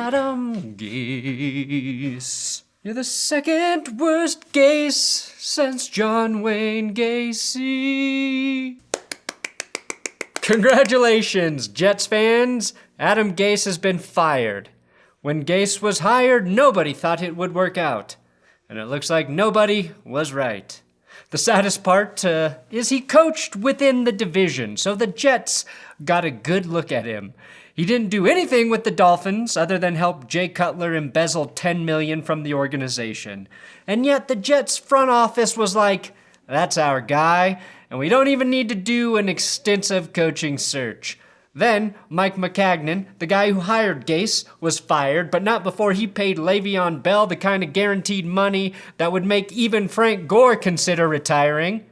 Adam Gase. You're the second worst Gase since John Wayne Gacy. Congratulations, Jets fans. Adam Gase has been fired. When Gase was hired, nobody thought it would work out. And it looks like nobody was right. The saddest part is he coached within the division, so the Jets got a good look at him. He didn't do anything with the Dolphins other than help Jay Cutler embezzle $10 million from the organization. And yet the Jets front office was like, that's our guy, and we don't even need to do an extensive coaching search. Then, Mike McCagnon, the guy who hired Gase, was fired, but not before he paid Le'Veon Bell the kind of guaranteed money that would make even Frank Gore consider retiring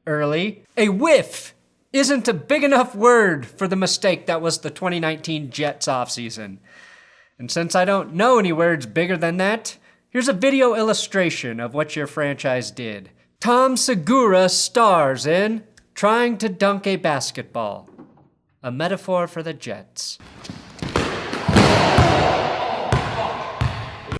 early. A whiff isn't a big enough word for the mistake that was the 2019 Jets offseason. And since I don't know any words bigger than that, here's a video illustration of what your franchise did. Tom Segura stars in Trying to Dunk a Basketball. A metaphor for the Jets.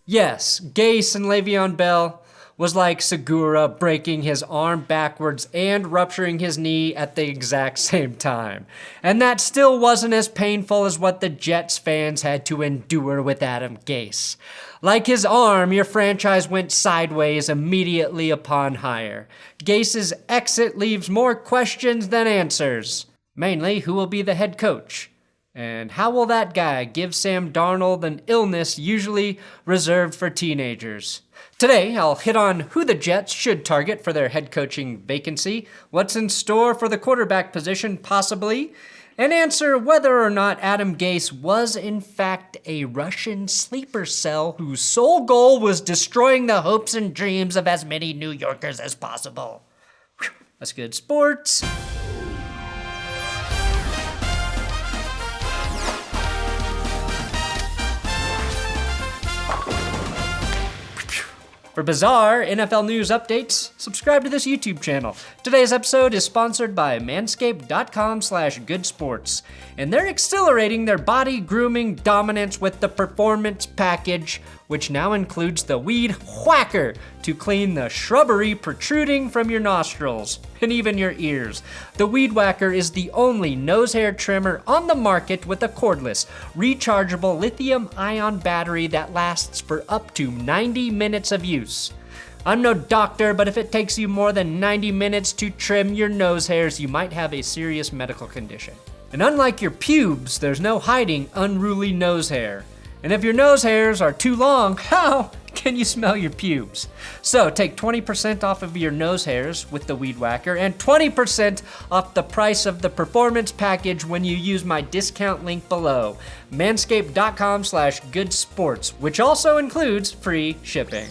Yes, Gase and Le'Veon Bell was like Segura breaking his arm backwards and rupturing his knee at the exact same time. And that still wasn't as painful as what the Jets fans had to endure with Adam Gase. Like his arm, your franchise went sideways immediately upon hire. Gase's exit leaves more questions than answers. Mainly, who will be the head coach? And how will that guy give Sam Darnold an illness usually reserved for teenagers? Today, I'll hit on who the Jets should target for their head coaching vacancy, what's in store for the quarterback position possibly, and answer whether or not Adam Gase was in fact a Russian sleeper cell whose sole goal was destroying the hopes and dreams of as many New Yorkers as possible. Whew, that's good sports. For bizarre NFL news updates, subscribe to this YouTube channel. Today's episode is sponsored by manscaped.com/goodsports, and they're accelerating their body grooming dominance with the Performance Package, which now includes the Weed Whacker to clean the shrubbery protruding from your nostrils and even your ears. The Weed Whacker is the only nose hair trimmer on the market with a cordless, rechargeable lithium-ion battery that lasts for up to 90 minutes of use. I'm no doctor, but if it takes you more than 90 minutes to trim your nose hairs, you might have a serious medical condition. And unlike your pubes, there's no hiding unruly nose hair. And if your nose hairs are too long, how can you smell your pubes? So take 20% off of your nose hairs with the Weed Whacker and 20% off the price of the Performance Package when you use my discount link below, manscaped.com/goodsports, which also includes free shipping.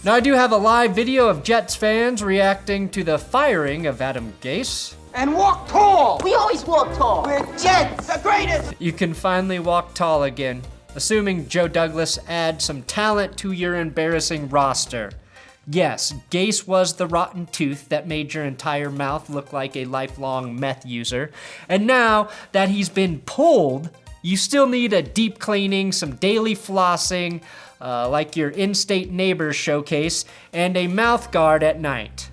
Now I do have a live video of Jets fans reacting to the firing of Adam Gase. And walk tall! We always walk tall! We're Jets, the greatest! You can finally walk tall again, assuming Joe Douglas adds some talent to your embarrassing roster. Yes, Gase was the rotten tooth that made your entire mouth look like a lifelong meth user. And now that he's been pulled, you still need a deep cleaning, some daily flossing, like your in-state neighbors showcase, and a mouth guard at night.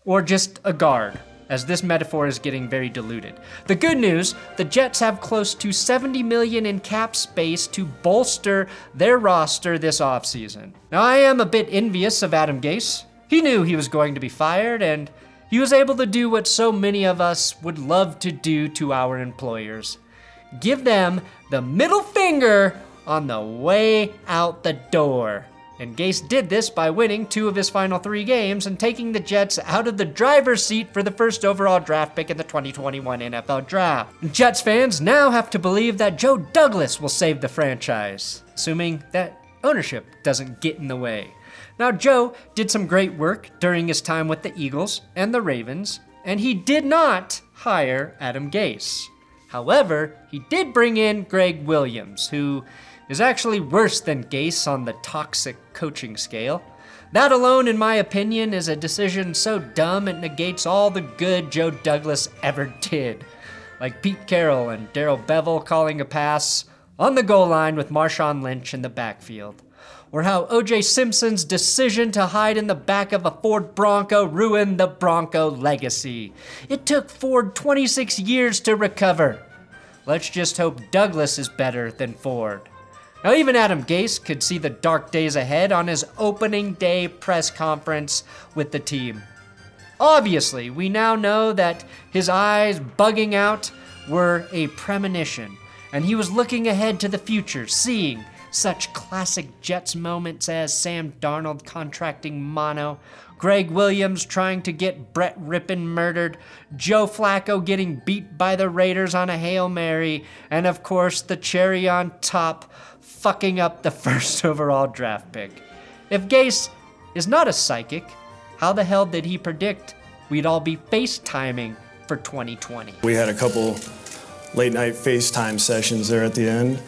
Or just a guard, as this metaphor is getting very diluted. The good news, the Jets have close to $70 million in cap space to bolster their roster this offseason. Now, I am a bit envious of Adam Gase. He knew he was going to be fired, and he was able to do what so many of us would love to do to our employers. Give them the middle finger on the way out the door. And Gase did this by winning 2 of his final 3 games and taking the Jets out of the driver's seat for the first overall draft pick in the 2021 NFL Draft. Jets fans now have to believe that Joe Douglas will save the franchise, assuming that ownership doesn't get in the way. Now, Joe did some great work during his time with the Eagles and the Ravens, and he did not hire Adam Gase. However, he did bring in Greg Williams, who is actually worse than Gase on the toxic coaching scale. That alone, in my opinion, is a decision so dumb it negates all the good Joe Douglas ever did. like Pete Carroll and Darrell Bevell calling a pass on the goal line with Marshawn Lynch in the backfield. Or how O.J. Simpson's decision to hide in the back of a Ford Bronco ruined the Bronco legacy. It took Ford 26 years to recover. Let's just hope Douglas is better than Ford. Now, even Adam Gase could see the dark days ahead on his opening day press conference with the team. Obviously, we now know that his eyes bugging out were a premonition, and he was looking ahead to the future, seeing such classic Jets moments as Sam Darnold contracting mono, Greg Williams trying to get Brett Rippon murdered, Joe Flacco getting beat by the Raiders on a Hail Mary, and of course the cherry on top, fucking up the first overall draft pick. If Gase is not a psychic, how the hell did he predict we'd all be FaceTiming for 2020? We had a couple late night FaceTime sessions there at the end.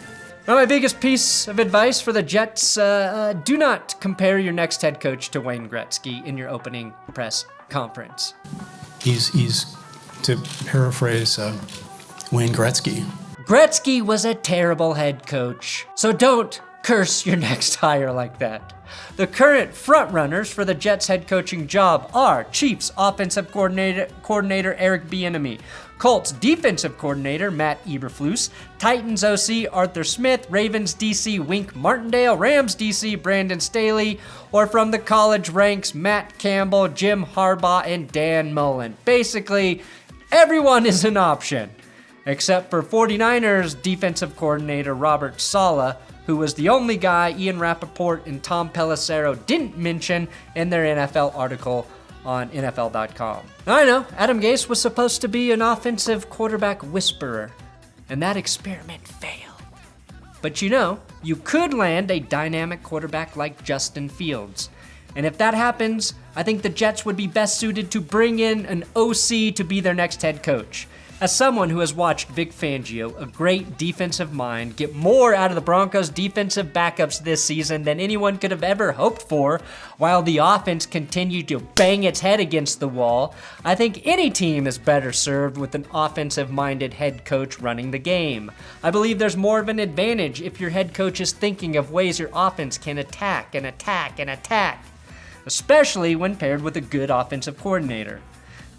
Now, my biggest piece of advice for the Jets, do not compare your next head coach to Wayne Gretzky in your opening press conference. He's to paraphrase Wayne Gretzky. Gretzky was a terrible head coach, so don't curse your next hire like that. The current frontrunners for the Jets head coaching job are Chiefs offensive coordinator Eric Bieniemy, Colts defensive coordinator Matt Eberflus, Titans OC Arthur Smith, Ravens DC Wink Martindale, Rams DC Brandon Staley, or from the college ranks Matt Campbell, Jim Harbaugh, and Dan Mullen. Basically, everyone is an option, except for 49ers defensive coordinator Robert Saleh, who was the only guy Ian Rappaport and Tom Pelissero didn't mention in their NFL article on NFL.com. Now, I know, Adam Gase was supposed to be an offensive quarterback whisperer, and that experiment failed. But you know, you could land a dynamic quarterback like Justin Fields. And if that happens, I think the Jets would be best suited to bring in an OC to be their next head coach. As someone who has watched Vic Fangio, a great defensive mind, get more out of the Broncos' defensive backups this season than anyone could have ever hoped for, while the offense continued to bang its head against the wall, I think any team is better served with an offensive-minded head coach running the game. I believe there's more of an advantage if your head coach is thinking of ways your offense can attack and attack and attack, especially when paired with a good offensive coordinator.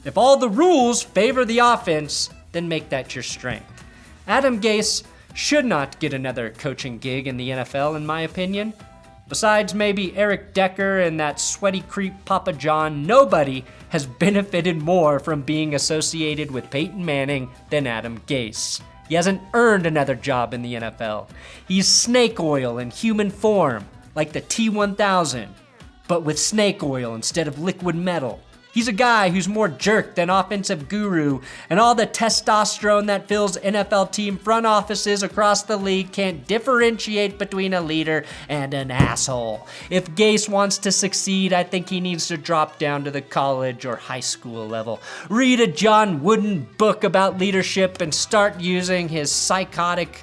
If all the rules favor the offense, then make that your strength. Adam Gase should not get another coaching gig in the NFL, in my opinion. Besides maybe Eric Decker and that sweaty creep Papa John, nobody has benefited more from being associated with Peyton Manning than Adam Gase. He hasn't earned another job in the NFL. He's snake oil in human form, like the T-1000, but with snake oil instead of liquid metal. He's a guy who's more jerk than offensive guru, and all the testosterone that fills NFL team front offices across the league can't differentiate between a leader and an asshole. If Gase wants to succeed, I think he needs to drop down to the college or high school level, read a John Wooden book about leadership, and start using his psychic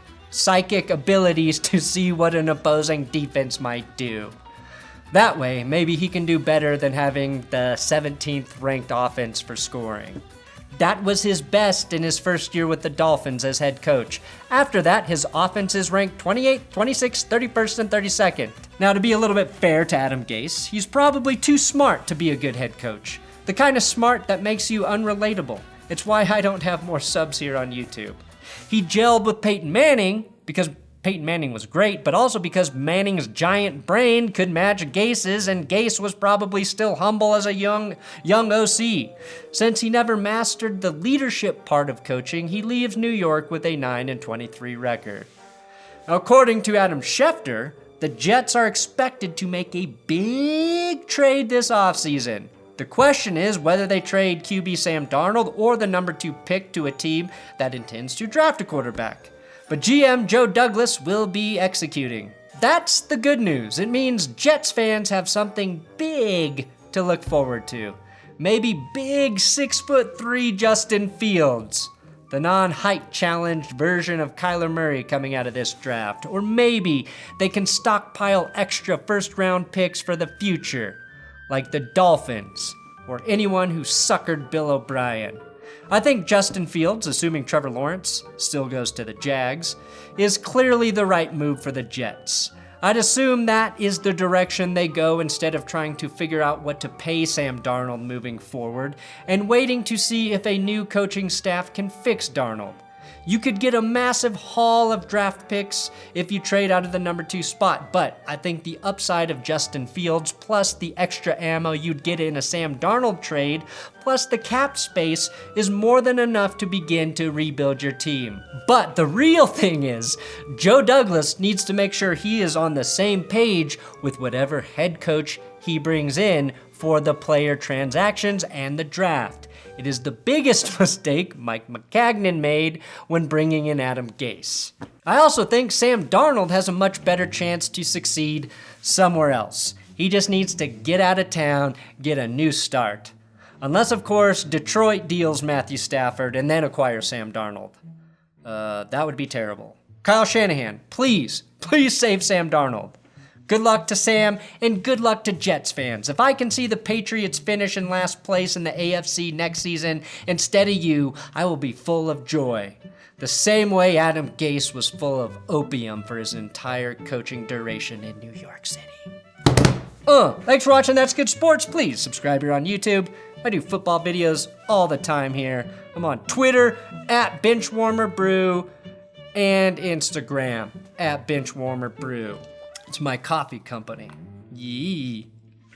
abilities to see what an opposing defense might do. That way, maybe he can do better than having the 17th ranked offense for scoring. That was his best in his first year with the Dolphins as head coach. After that, his offenses ranked 28th, 26th, 31st, and 32nd. Now, to be a little bit fair to Adam Gase, he's probably too smart to be a good head coach. The kind of smart that makes you unrelatable. It's why I don't have more subs here on YouTube. He gelled with Peyton Manning because Peyton Manning was great, but also because Manning's giant brain could match Gase's, and Gase was probably still humble as a young OC. Since he never mastered the leadership part of coaching, he leaves New York with a 9-23 record. Now, according to Adam Schefter, the Jets are expected to make a big trade this offseason. The question is whether they trade QB Sam Darnold or the number 2 pick to a team that intends to draft a quarterback. But GM Joe Douglas will be executing. That's the good news. It means Jets fans have something big to look forward to. Maybe big 6'3" Justin Fields, the non-height challenged version of Kyler Murray coming out of this draft. Or maybe they can stockpile extra first-round picks for the future, like the Dolphins or anyone who suckered Bill O'Brien. I think Justin Fields, assuming Trevor Lawrence still goes to the Jags, is clearly the right move for the Jets. I'd assume that is the direction they go instead of trying to figure out what to pay Sam Darnold moving forward and waiting to see if a new coaching staff can fix Darnold. You could get a massive haul of draft picks if you trade out of the number 2 spot, but I think the upside of Justin Fields plus the extra ammo you'd get in a Sam Darnold trade plus the cap space is more than enough to begin to rebuild your team. But the real thing is, Joe Douglas needs to make sure he is on the same page with whatever head coach he brings in for the player transactions and the draft. It is the biggest mistake Mike Maccagnan made when bringing in Adam Gase. I also think Sam Darnold has a much better chance to succeed somewhere else. He just needs to get out of town, get a new start. Unless, of course, Detroit deals Matthew Stafford and then acquires Sam Darnold. That would be terrible. Kyle Shanahan, please save Sam Darnold. Good luck to Sam, and good luck to Jets fans. If I can see the Patriots finish in last place in the AFC next season instead of you, I will be full of joy. The same way Adam Gase was full of opium for his entire coaching duration in New York City. Thanks for watching That's Good Sports. Please subscribe here on YouTube. I do football videos all the time here. I'm on Twitter at BenchwarmerBrew and Instagram at BenchwarmerBrew. It's my coffee company. Yee.